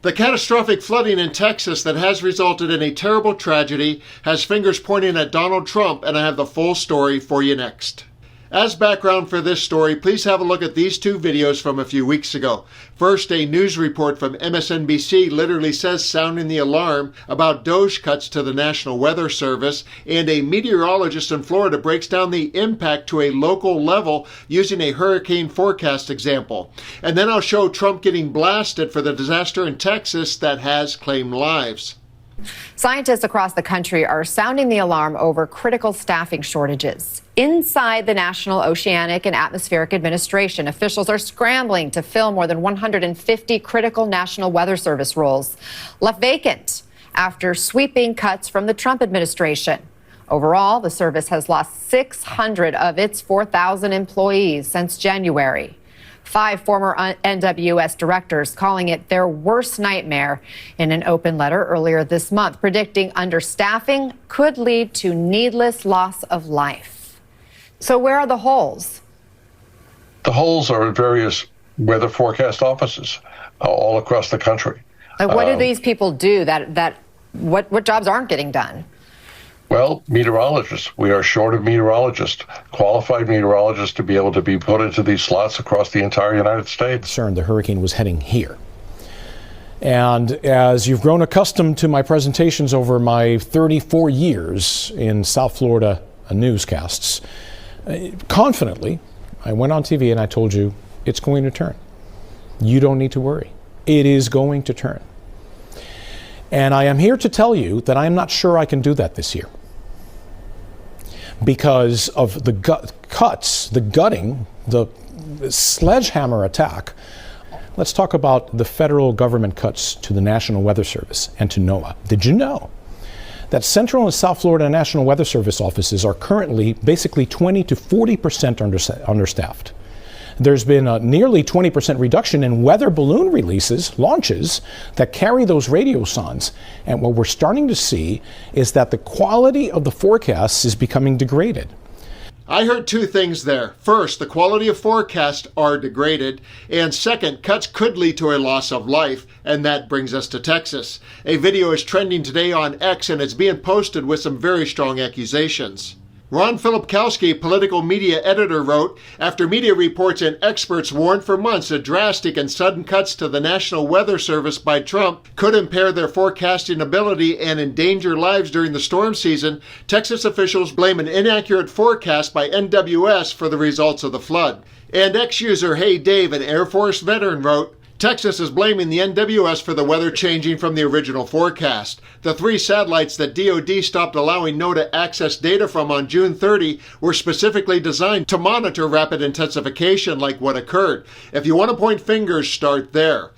The catastrophic flooding in Texas that has resulted in a terrible tragedy has fingers pointing at Donald Trump, and I have the full story for you next. As background for this story, please have a look at these two videos from a few weeks ago. First, a news report from MSNBC literally says sounding the alarm about DOGE cuts to the National Weather Service, and a meteorologist in Florida breaks down the impact to a local level using a hurricane forecast example. And then I'll show Trump getting blasted for the disaster in Texas that has claimed lives. Scientists across the country are sounding the alarm over critical staffing shortages. Inside the National Oceanic and Atmospheric Administration, officials are scrambling to fill more than 150 critical National Weather Service roles left vacant after sweeping cuts from the Trump administration. Overall, the service has lost 600 of its 4,000 employees since January. 5 former NWS directors calling it their worst nightmare in an open letter earlier this month, predicting understaffing could lead to needless loss of life. So where are the holes? The holes are in various weather forecast offices all across the country. Like what do these people do what jobs aren't getting done? Well, meteorologists. We are short of meteorologists, qualified meteorologists to be able to be put into these slots across the entire United States. The hurricane was heading here. And as you've grown accustomed to my presentations over my 34 years in South Florida newscasts, confidently, I went on TV and I told you it's going to turn. You don't need to worry. It is going to turn. And I am here to tell you that I am not sure I can do that this year, because of the cuts, the gutting, the sledgehammer attack. Let's talk about the federal government cuts to the National Weather Service and to NOAA. Did you know that Central and South Florida National Weather Service offices are currently basically 20 to 40% understaffed? There's been a nearly 20% reduction in weather balloon launches that carry those radiosondes. And what we're starting to see is that the quality of the forecasts is becoming degraded. I heard two things there. First, the quality of forecasts are degraded. And second, cuts could lead to a loss of life. And that brings us to Texas. A video is trending today on X, and it's being posted with some very strong accusations. Ron Filipkowski, political media editor, wrote, after media reports and experts warned for months that drastic and sudden cuts to the National Weather Service by Trump could impair their forecasting ability and endanger lives during the storm season, Texas officials blame an inaccurate forecast by NWS for the results of the flood. And X-user Hey Dave, an Air Force veteran, wrote, Texas is blaming the NWS for the weather changing from the original forecast. The 3 satellites that DoD stopped allowing NOAA to access data from on June 30 were specifically designed to monitor rapid intensification like what occurred. If you want to point fingers, start there.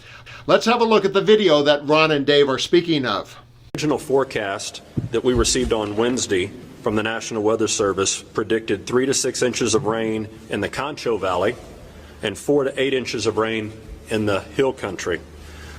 Let's have a look at the video that Ron and Dave are speaking of. The original forecast that we received on Wednesday from the National Weather Service predicted 3 to 6 inches of rain in the Concho Valley and 4 to 8 inches of rain in the hill country.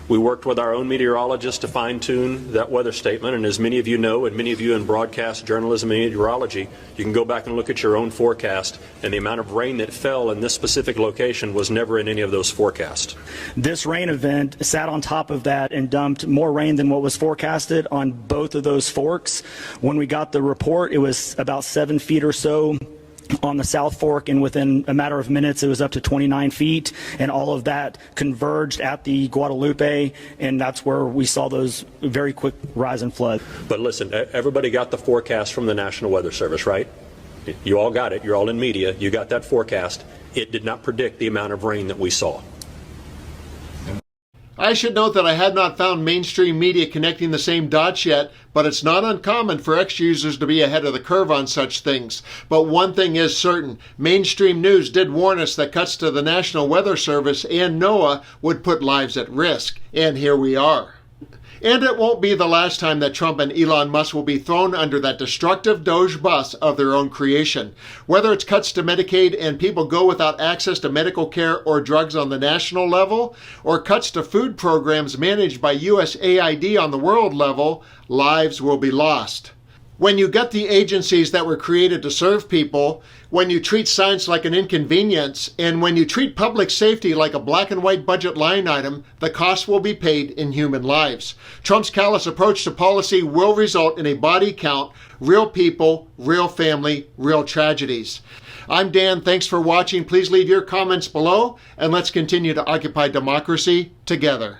We worked with our own meteorologists to fine-tune that weather statement, and as many of you know, and many of you in broadcast journalism and meteorology, you can go back and look at your own forecast, and the amount of rain that fell in this specific location was never in any of those forecasts. This rain event sat on top of that and dumped more rain than what was forecasted on both of those forks. When we got the report, it was about 7 feet or so on the South Fork, and within a matter of minutes it was up to 29 feet, and all of that converged at the Guadalupe, and that's where we saw those very quick rise in flood. But listen, everybody got the forecast from the National Weather Service, right? You all got it. You're all in media. You got that forecast. It did not predict the amount of rain that we saw. I should note that I had not found mainstream media connecting the same dots yet, but it's not uncommon for X-users to be ahead of the curve on such things. But one thing is certain, mainstream news did warn us that cuts to the National Weather Service and NOAA would put lives at risk. And here we are. And it won't be the last time that Trump and Elon Musk will be thrown under that destructive DOGE bus of their own creation. Whether it's cuts to Medicaid and people go without access to medical care or drugs on the national level, or cuts to food programs managed by USAID on the world level, lives will be lost. When you gut the agencies that were created to serve people, when you treat science like an inconvenience, and when you treat public safety like a black and white budget line item, the cost will be paid in human lives. Trump's callous approach to policy will result in a body count, real people, real family, real tragedies. I'm Dan. Thanks for watching. Please leave your comments below, and let's continue to occupy democracy together.